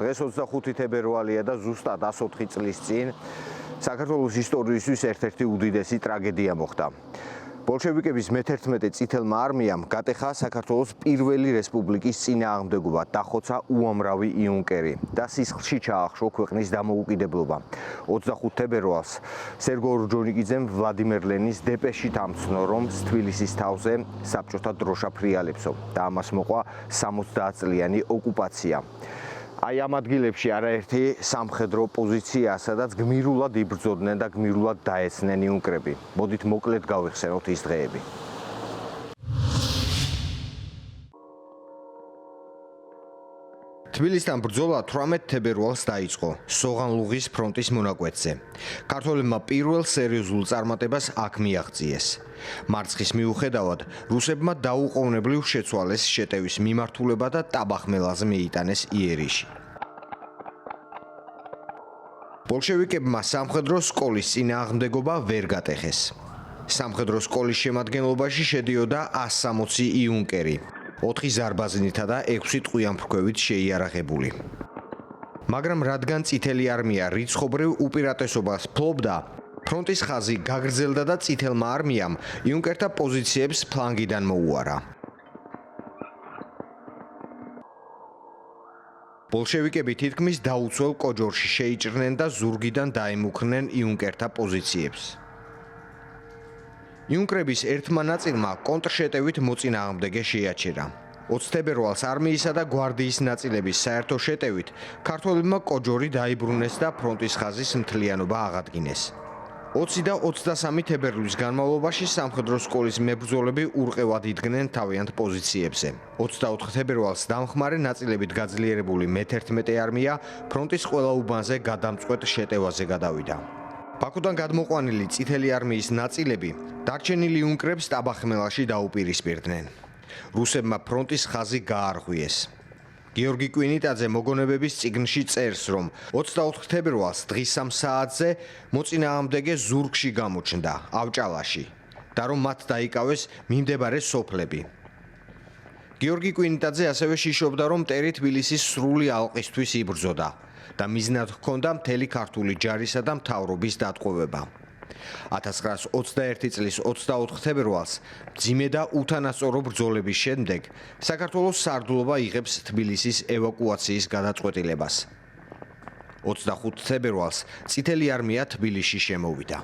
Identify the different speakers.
Speaker 1: დღეს 25 თებერვალია და ზუსტად 104 წლის წინ საქართველოს ისტორიისთვის ერთ-ერთი უდიდესი ტრაგედია მოხდა. ბოლშევიკების მე-11 წითელმა არმიამ გატეხა საქართველოს პირველი რესპუბლიკის წინააღმდეგობა, დახოცა უამრავი იუნკერი და სისხლში ჩაახშო ქვეყნის დამოუკიდებლობა. 25 თებერვალს სერგო ორჯონიკიძემ ვლადიმერ ლენინის დეპეშით ამცნო, რომ თბილისის თავზე საბჭოთა დროშა ფრიალებსო და ამას მოყვა 70 წლიანი ოკუპაცია. Აი ამ ადგილებში არაერთი სამხედრო პოზიცია, სადაც გმირულად იბრძოდნენ და გმირულად დაეცნენ იუნკრები. მოდით მოკლედ გავიხსენოთ ის დღეები. თბილისთან ბრძოლა 18 თებერვალს დაიწყო სოღანლუღის ფრონტის მონაკვეთზე. ქართველებმა პირველ სერიოზულ წარმატებას აქ მიაღწიეს. მარცხის მიუხედავად, რუსებმა დაუყოვნებლივ შეცვალეს შეტევის მიმართულება და ტაბახმელაზე მიიტანეს იერიში. ბოლშევიკებმა სამხედრო სკოლის წინააღმდეგობა ვერ გატეხეს. სამხედრო სკოლის შემადგენლობაში შედიოდა 160 იუნკერი, 4 ზარბაზნითა და 6 ტყვიამფრქვევით შეიარაღებული. მაგრამ რადგან წითელი არმია რიცხობრივ უპირატესობას ფლობდა, ფრონტის ხაზი გაგრძელდა და წითელმა არმიამ იუნკერთა პოზიციებს ფლანგიდან მოუარა. ბოლშევიკები თითქმის დაუცველ კოჯორში შეიჭრნენ და ზურგიდან დაემუქრნენ იუნკერთა პოზიციებს. იუნკრების ერთმა ნაწილმა კონტრშეტევით მოწინააღმდეგე შეაჩერა. 20 თებერვალს არმიისა და გვარდიის ნაწილების საერთო შეტევით ქართველებმა კოჯორი დაიბრუნეს და ფრონტის ხაზის მთლიანობა აღადგინეს. 20 და 23 თებერვლის განმავლობაში სამხედრო სკოლის მებრძოლები ურყევად იდგნენ თავიანთ პოზიციებზე. 24 თებერვალს დამხმარე ნაწილებით გაძლიერებული მე-11 არმია ფრონტის ყველა უბანზე გადამწყვეტ შეტევაზე გადავიდა. ბაქოდან გადმოყვანილი წითელი არმიის ნაწილები დარჩენილ იუნკრებს ტაბახმელაში დაუპირისპირდნენ. რუსებმა ფრონტის ხაზი გაარღვიეს. გიორგი კვინიტაძე მოგონებების წიგნში წერს, რომ 24 თებერვალს დღის 3 საათზე მოწინააღმდეგე ზურგში გამოჩნდა, ავჭალაში, და რომ მათ დაიკავეს მიმდებარე სოფლები. გიორგი კვინიტაძე ასევე შიშობდა, რომ მტერი თბილისის სრული ალყისთვის იბრძოდა და მიზნად ჰქონდა მთელი ქართული ჯარისა და მთავრობის დატყვევება. 1921 წლის 24 თებერვალს მძიმე და უთანასწორო ბრძოლების შემდეგ საქართველოს სარდლობა იღებს თბილისის ევაკუაციის გადაწყვეტილებას. 25 თებერვალს წითელი არმია თბილისში შემოვიდა.